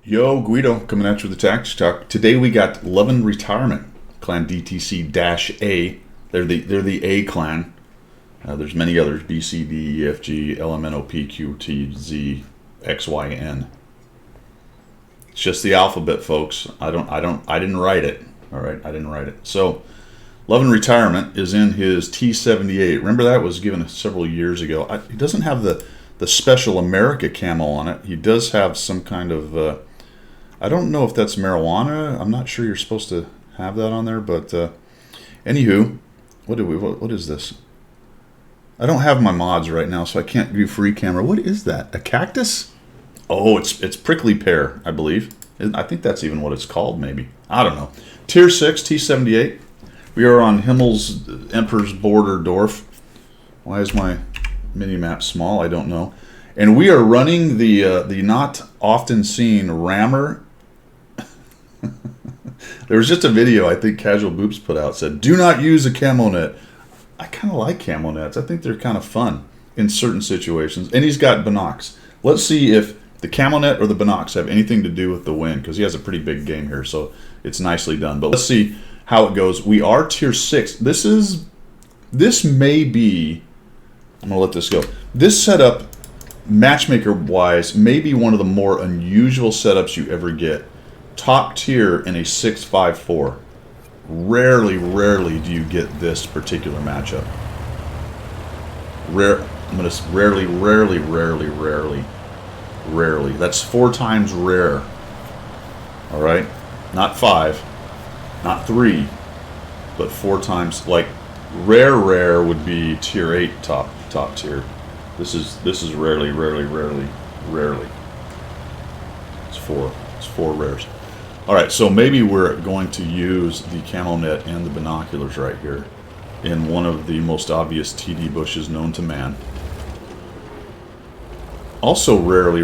Yo, Guido, coming at you with the Tactics Talk. Today we got Love and Retirement, Clan DTC-A. They're the A clan. There's many others: B, C, D, E, F, G, L, M, N, O, P, Q, T, Z, X, Y, N. It's just the alphabet, folks. I didn't write it. All right, I didn't write it. So, Love and Retirement is in his T78. Remember that was given several years ago. He doesn't have the special America camo on it. He does have some kind of I don't know if that's marijuana. I'm not sure you're supposed to have that on there, but anywho, what is this? I don't have my mods right now, so I can't do free camera. What is that? A cactus? Oh, it's prickly pear, I believe. I think that's even what it's called, maybe. I don't know. Tier 6, T78. We are on Himmel's Emperor's Border Dorf. Why is my mini-map small? I don't know. And we are running the not often seen rammer. There was just a video I think Casual Boops put out, said, do not use a camo net. I kind of like camo nets. I think they're kind of fun in certain situations. And he's got binocs. Let's see if the camo net or the binocs have anything to do with the win, because he has a pretty big game here, so it's nicely done. But let's see how it goes. We are tier 6. This may be, I'm going to let this go. This setup, matchmaker-wise, may be one of the more unusual setups you ever get. Top tier in a 6-5-4. Rarely do you get this particular matchup. Rarely. That's 4 times rare. All right, not 5, not 3, but 4 times. Like rare would be tier 8 top tier. This is rarely. It's 4. It's 4 rares. All right, so maybe we're going to use the camo net and the binoculars right here in one of the most obvious TD bushes known to man. Also rarely,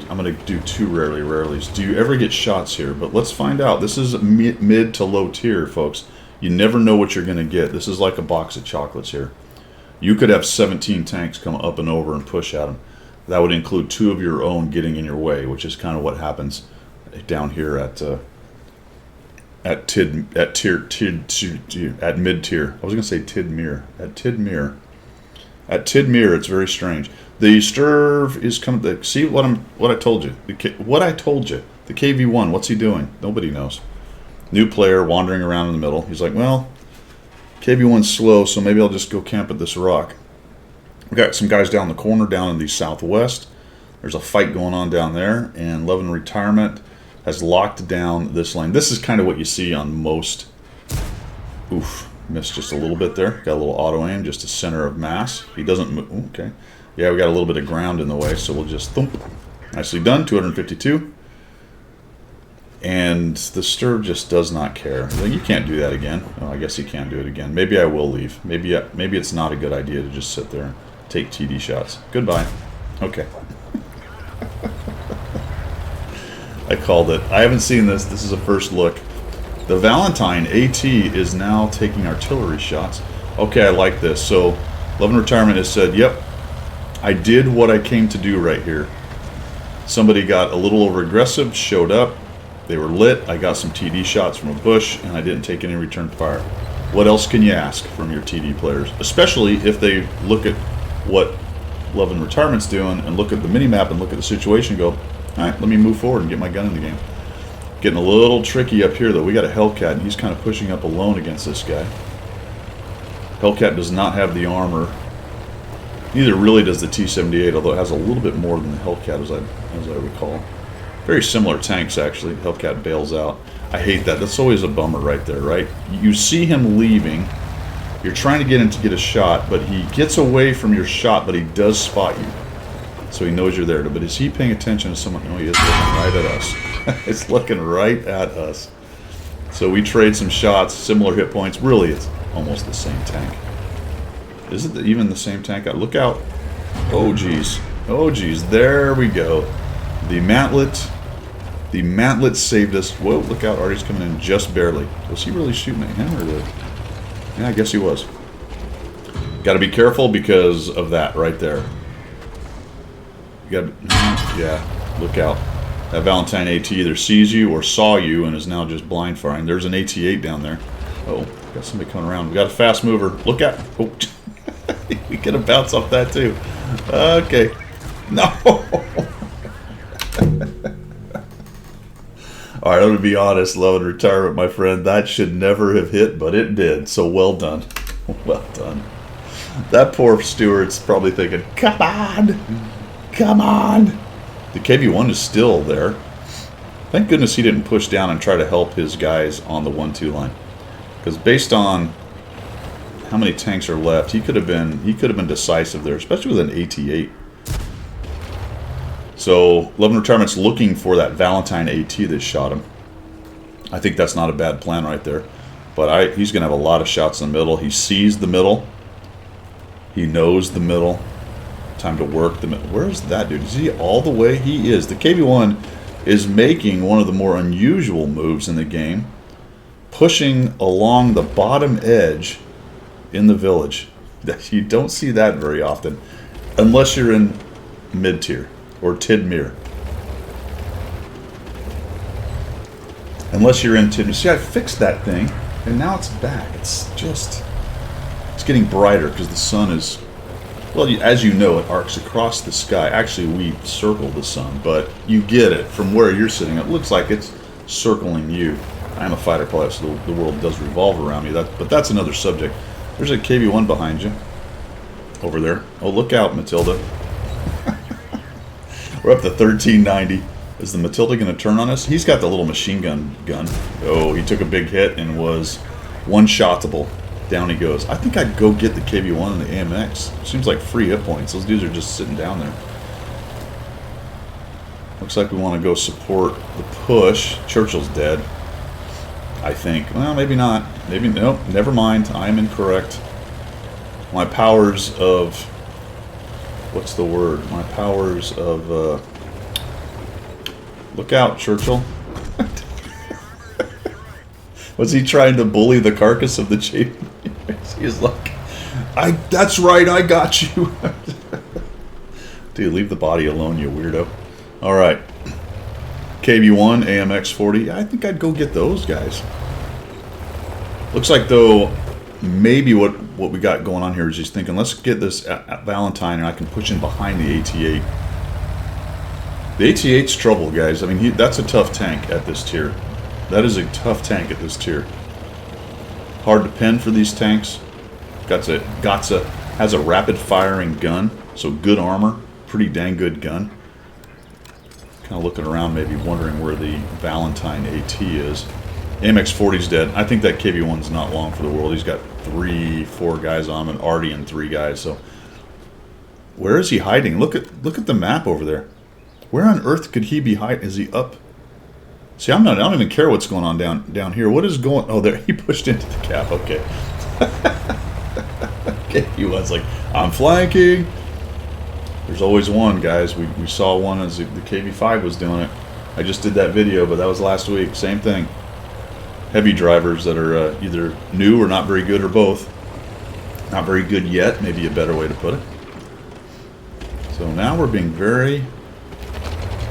I'm going to do 2 rarelys. Do you ever get shots here? But let's find out. This is mid to low tier, folks. You never know what you're going to get. This is like a box of chocolates here. You could have 17 tanks come up and over and push at them. That would include 2 of your own getting in your way, which is kind of what happens down here at mid tier. I was going to say Tidmere. At Tidmere, it's very strange. The Sturv is coming. See what I told you. What I told you. The KV1. What's he doing? Nobody knows. New player wandering around in the middle. He's like, well, KV1's slow, so maybe I'll just go camp at this rock. We got some guys down the corner, down in the southwest. There's a fight going on down there, and Love and Retirement has locked down this lane. This is kind of what you see on most. Oof, missed just a little bit there. Got a little auto aim, just a center of mass. He doesn't move. Okay. Yeah, we got a little bit of ground in the way, so we'll just thump. Nicely done, 252. And the Sturb just does not care. You can't do that again. Oh, I guess you can do it again. Maybe I will leave. Maybe it's not a good idea to just sit there and take TD shots. Goodbye. Okay. I called it. I haven't seen this. This is a first look. The Valentine AT is now taking artillery shots. Okay, I like this. So, Love and Retirement has said, yep, I did what I came to do right here. Somebody got a little over aggressive, showed up. They were lit. I got some TD shots from a bush, and I didn't take any return fire. What else can you ask from your TD players? Especially if they look at what Love and Retirement's doing and look at the mini-map and look at the situation and go, all right, let me move forward and get my gun in the game. Getting a little tricky up here, though. We got a Hellcat, and he's kind of pushing up alone against this guy. Hellcat does not have the armor. Neither really does the T78, although it has a little bit more than the Hellcat, as I recall. Very similar tanks, actually. Hellcat bails out. I hate that. That's always a bummer right there, right? You see him leaving. You're trying to get him to get a shot, but he gets away from your shot, but he does spot you. So he knows you're there. But is he paying attention to someone? No, he is looking right at us. It's looking right at us. So we trade some shots, similar hit points. Really, it's almost the same tank. Is it even the same tank? Look out. Oh, geez. Oh, geez. There we go. The mantlet. The mantlet saved us. Whoa, look out. Artie's coming in just barely. Was he really shooting at him? Or yeah, I guess he was. Got to be careful because of that right there. You got, yeah, look out. That Valentine AT either sees you or saw you and is now just blind firing. There's an AT-8 down there. Oh, got somebody coming around. We got a fast mover. Look out. Oh. We get a bounce off that too. Okay. No. Alright, I'm going to be honest, love and retirement, my friend. That should never have hit, but it did. So well done. Well done. That poor Stewart's probably thinking, come on. Come on. The KV-1 is still there. Thank goodness he didn't push down and try to help his guys on the 1-2 line. Because based on how many tanks are left, he could have been decisive there, especially with an AT-8. So Love and Retirement's looking for that Valentine AT that shot him. I think that's not a bad plan right there. But he's going to have a lot of shots in the middle. He sees the middle. He knows the middle. Time to work the middle. Where is that dude? Is he all the way? He is. The KV-1 is making one of the more unusual moves in the game, pushing along the bottom edge in the village. You don't see that very often, unless you're in mid-tier or Tidmere. Unless you're in Tidmere. See, I fixed that thing, and now it's back. It's getting brighter because the sun is, well, as you know, it arcs across the sky. Actually, we circle the sun, but you get it from where you're sitting. It looks like it's circling you. I'm a fighter pilot, so the world does revolve around me. But that's another subject. There's a KV-1 behind you. Over there. Oh, look out, Matilda. We're up to 1390. Is the Matilda going to turn on us? He's got the little machine gun. Oh, he took a big hit and was one-shottable. Down he goes. I think I'd go get the KV-1 and the AMX. Seems like free hit points. Those dudes are just sitting down there. Looks like we want to go support the push. Churchill's dead, I think. Well, maybe not. Maybe, nope, never mind. I am incorrect. My powers of... What's the word? My powers of... Look out, Churchill. Was he trying to bully the carcass of the chief? He's like, that's right, I got you. Dude, leave the body alone, you weirdo. Alright. KV-1, AMX-40. I think I'd go get those guys. Looks like, though, maybe what we got going on here is he's thinking, let's get this Valentine and I can push in behind the AT-8. The AT-8's trouble, guys. I mean, that's a tough tank at this tier. That is a tough tank at this tier. Hard to pin for these tanks. Gotza has a rapid-firing gun, so good armor. Pretty dang good gun. Kind of looking around, maybe wondering where the Valentine AT is. AMX-40's dead. I think that KV-1's not long for the world. He's got 3-4 guys on him, and Artie and 3 guys. So, where is he hiding? Look at the map over there. Where on earth could he be hiding? Is he up? See, I don't even care what's going on down here. What is going... Oh, there. He pushed into the cap. Okay. Okay, he was like, I'm flanking. There's always one, guys. We saw one as the KV-5 was doing it. I just did that video, but that was last week. Same thing. Heavy drivers that are either new or not very good or both. Not very good yet. Maybe a better way to put it. So now we're being very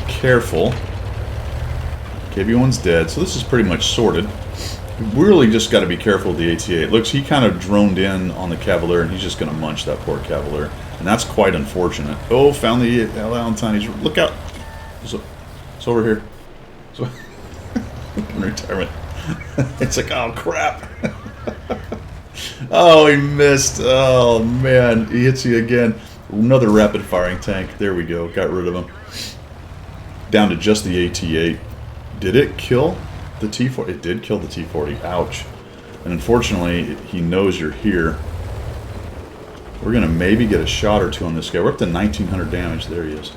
careful. KV-1's dead, so this is pretty much sorted. We really just got to be careful with the AT-8. Looks, he kind of droned in on the Cavalier, and he's just going to munch that poor Cavalier. And that's quite unfortunate. Oh, found the Valentine. Look out. It's over here. So, in retirement. It's like, oh, crap. Oh, he missed. Oh, man. He hits you again. Another rapid-firing tank. There we go. Got rid of him. Down to just the AT-8. Did it kill the T-40? It did kill the T-40. Ouch. And unfortunately, he knows you're here. We're going to maybe get a shot or two on this guy. We're up to 1,900 damage. There he is.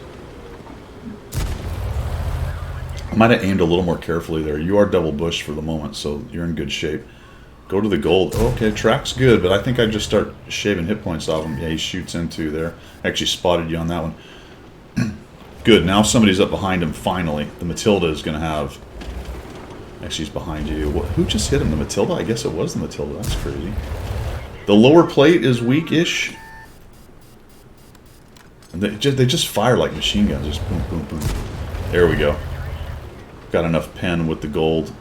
I might have aimed a little more carefully there. You are double bushed for the moment, so you're in good shape. Go to the gold. Okay, track's good, but I think I'd just start shaving hit points off him. Yeah, he shoots into there. Actually spotted you on that one. Good, now somebody's up behind him finally. The Matilda is going to have... Actually, he's behind you. Who just hit him? The Matilda? I guess it was the Matilda. That's crazy. The lower plate is weak-ish. And they just fire like machine guns. Just boom, boom, boom. There we go. Got enough pen with the gold.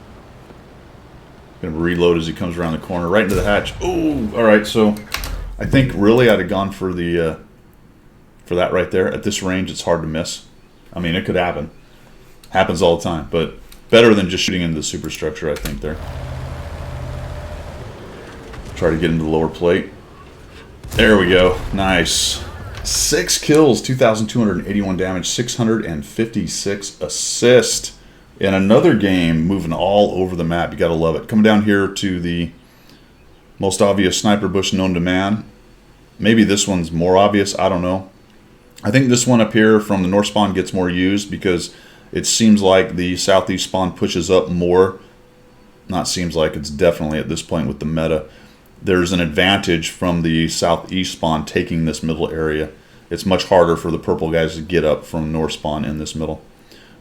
Gonna reload as he comes around the corner, right into the hatch. Oh, all right. So I think really I'd have gone for the for that right there. At this range, it's hard to miss. I mean, it could happen. Happens all the time, but better than just shooting into the superstructure, I think, there. Try to get into the lower plate. There we go. Nice. 6 kills, 2,281 damage, 656 assists. In another game, moving all over the map. You got to love it. Coming down here to the most obvious sniper bush known to man. Maybe this one's more obvious. I don't know. I think this one up here from the north spawn gets more used because it seems like the southeast spawn pushes up more. Not seems like, it's definitely at this point with the meta. There's an advantage from the southeast spawn taking this middle area. It's much harder for the purple guys to get up from north spawn in this middle.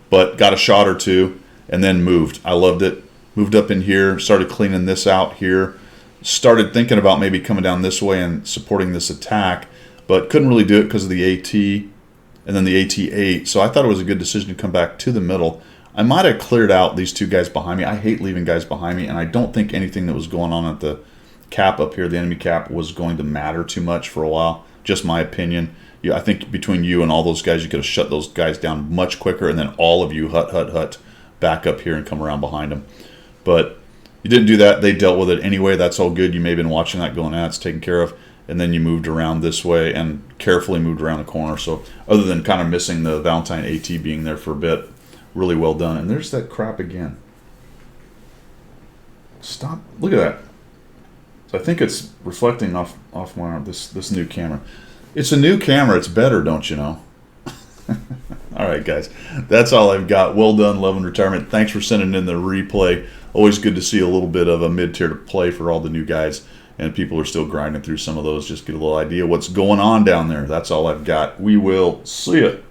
But got a shot or two and then moved. I loved it. Moved up in here, started cleaning this out here. Started thinking about maybe coming down this way and supporting this attack, but couldn't really do it because of the AT and then the AT8. So I thought it was a good decision to come back to the middle. I might have cleared out these two guys behind me. I hate leaving guys behind me, and I don't think anything that was going on at the cap up here, the enemy cap, was going to matter too much for a while. Just my opinion. Yeah, I think between you and all those guys, you could have shut those guys down much quicker, and then all of you hut back up here and come around behind them. But you didn't do that. They dealt with it anyway. That's all good. You may have been watching that going, it's taken care of. And then you moved around this way and carefully moved around the corner. So other than kind of missing the Valentine AT being there for a bit, really well done. And there's that crap again. Stop. Look at that. So I think it's reflecting off my this new camera. It's a new camera. It's better, don't you know? All right, guys. That's all I've got. Well done, Love and Retirement. Thanks for sending in the replay. Always good to see a little bit of a mid-tier to play for all the new guys. And people are still grinding through some of those. Just get a little idea what's going on down there. That's all I've got. We will see you.